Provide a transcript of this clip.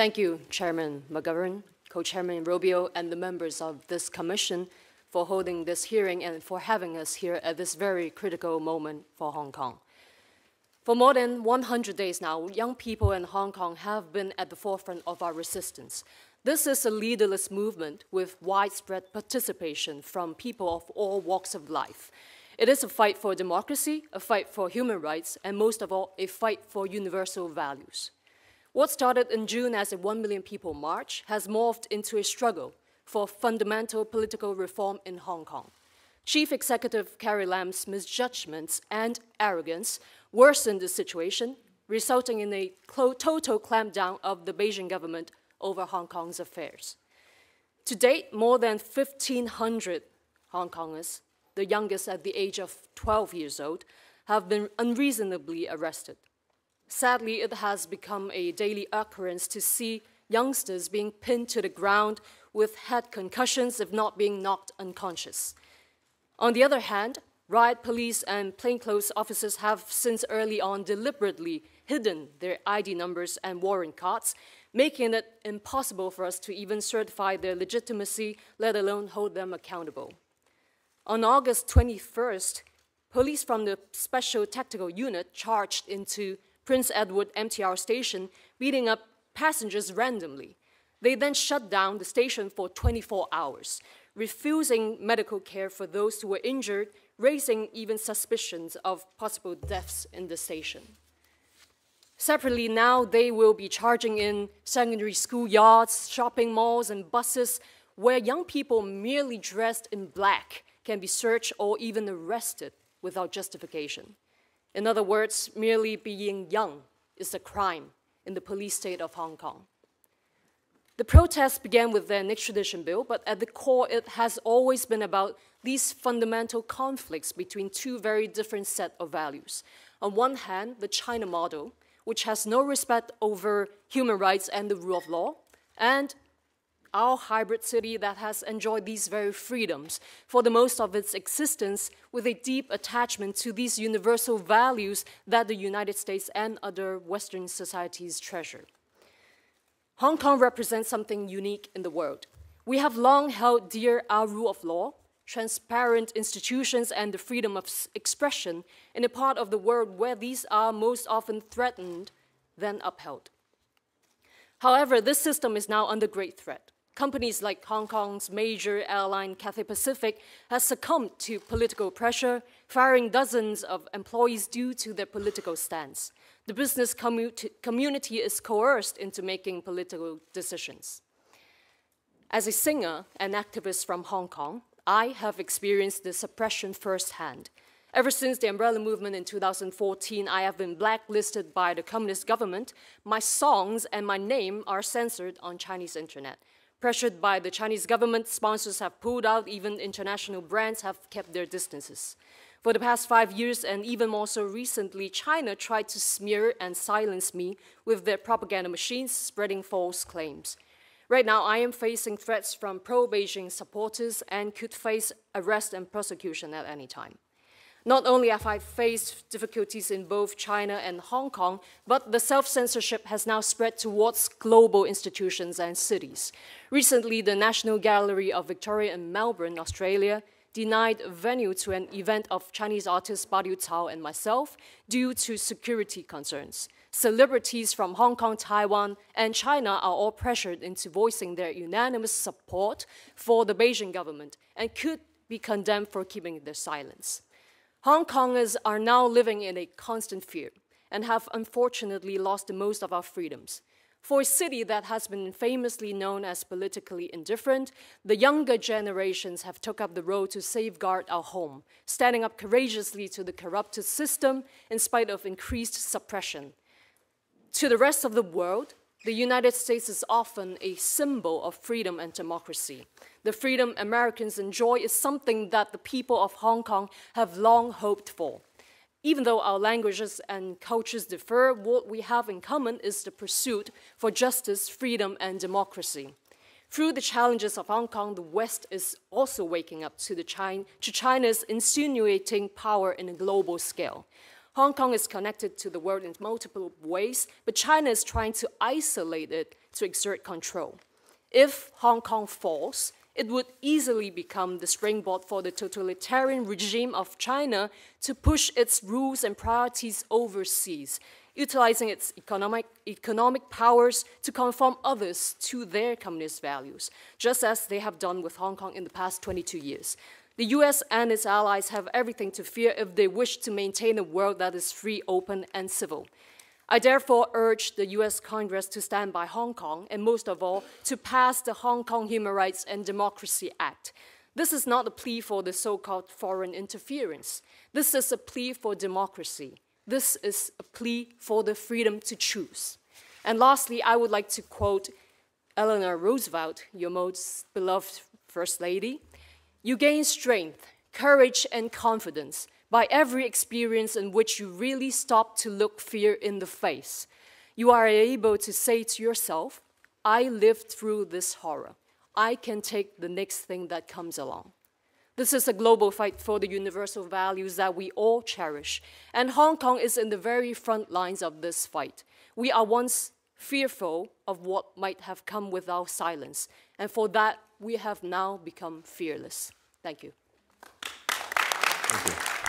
Thank you, Chairman McGovern, Co-Chairman Rubio, and the members of this commission for holding this hearing and for having us here at this very critical moment for Hong Kong. For more than 100 days now, young people in Hong Kong have been at the forefront of our resistance. This is a leaderless movement with widespread participation from people of all walks of life. It is a fight for democracy, a fight for human rights, and most of all, a fight for universal values. What started in June as a 1 million people march has morphed into a struggle for fundamental political reform in Hong Kong. Chief Executive Carrie Lam's misjudgments and arrogance worsened the situation, resulting in a total clampdown of the Beijing government over Hong Kong's affairs. To date, more than 1,500 Hong Kongers, the youngest at the age of 12 years old, have been unreasonably arrested. Sadly, it has become a daily occurrence to see youngsters being pinned to the ground with head concussions, if not being knocked unconscious. On the other hand, riot police and plainclothes officers have since early on deliberately hidden their ID numbers and warrant cards, making it impossible for us to even certify their legitimacy, let alone hold them accountable. On August 21st, police from the Special Tactical Unit charged into Prince Edward MTR station, beating up passengers randomly. They then shut down the station for 24 hours, refusing medical care for those who were injured, raising even suspicions of possible deaths in the station. Separately, now they will be charging in secondary school yards, shopping malls, and buses where young people merely dressed in black can be searched or even arrested without justification. In other words, merely being young is a crime in the police state of Hong Kong. The protests began with the extradition bill, but at the core, it has always been about these fundamental conflicts between two very different sets of values. On one hand, the China model, which has no respect over human rights and the rule of law, and our hybrid city that has enjoyed these very freedoms for the most of its existence with a deep attachment to these universal values that the United States and other Western societies treasure. Hong Kong represents something unique in the world. We have long held dear our rule of law, transparent institutions, and the freedom of expression in a part of the world where these are most often threatened than upheld. However, this system is now under great threat. Companies like Hong Kong's major airline Cathay Pacific has succumbed to political pressure, firing dozens of employees due to their political stance. The business community is coerced into making political decisions. As a singer and activist from Hong Kong, I have experienced the suppression firsthand. Ever since the umbrella movement in 2014, I have been blacklisted by the communist government. My songs and my name are censored on Chinese internet. Pressured by the Chinese government, sponsors have pulled out, even international brands have kept their distances. For the past 5 years, and even more so recently, China tried to smear and silence me with their propaganda machines, spreading false claims. Right now, I am facing threats from pro-Beijing supporters and could face arrest and prosecution at any time. Not only have I faced difficulties in both China and Hong Kong, but the self-censorship has now spread towards global institutions and cities. Recently, the National Gallery of Victoria in Melbourne, Australia, denied venue to an event of Chinese artist Badiu Cao and myself due to security concerns. Celebrities from Hong Kong, Taiwan, and China are all pressured into voicing their unanimous support for the Beijing government and could be condemned for keeping their silence. Hong Kongers are now living in a constant fear and have unfortunately lost the most of our freedoms. For a city that has been famously known as politically indifferent, the younger generations have took up the role to safeguard our home, standing up courageously to the corrupted system in spite of increased suppression. To the rest of the world, the United States is often a symbol of freedom and democracy. The freedom Americans enjoy is something that the people of Hong Kong have long hoped for. Even though our languages and cultures differ, what we have in common is the pursuit for justice, freedom, and democracy. Through the challenges of Hong Kong, the West is also waking up to China's insinuating power in a global scale. Hong Kong is connected to the world in multiple ways, but China is trying to isolate it to exert control. If Hong Kong falls, it would easily become the springboard for the totalitarian regime of China to push its rules and priorities overseas, utilizing its economic powers to conform others to their communist values, just as they have done with Hong Kong in the past 22 years. The US and its allies have everything to fear if they wish to maintain a world that is free, open, and civil. I therefore urge the US Congress to stand by Hong Kong, and most of all, to pass the Hong Kong Human Rights and Democracy Act. This is not a plea for the so-called foreign interference. This is a plea for democracy. This is a plea for the freedom to choose. And lastly, I would like to quote Eleanor Roosevelt, your most beloved First Lady. You gain strength, courage, and confidence by every experience in which you really stop to look fear in the face. You are able to say to yourself, I lived through this horror. I can take the next thing that comes along. This is a global fight for the universal values that we all cherish, and Hong Kong is in the very front lines of this fight. We are once fearful of what might have come with our silence, and for that, we have now become fearless. Thank you. Thank you.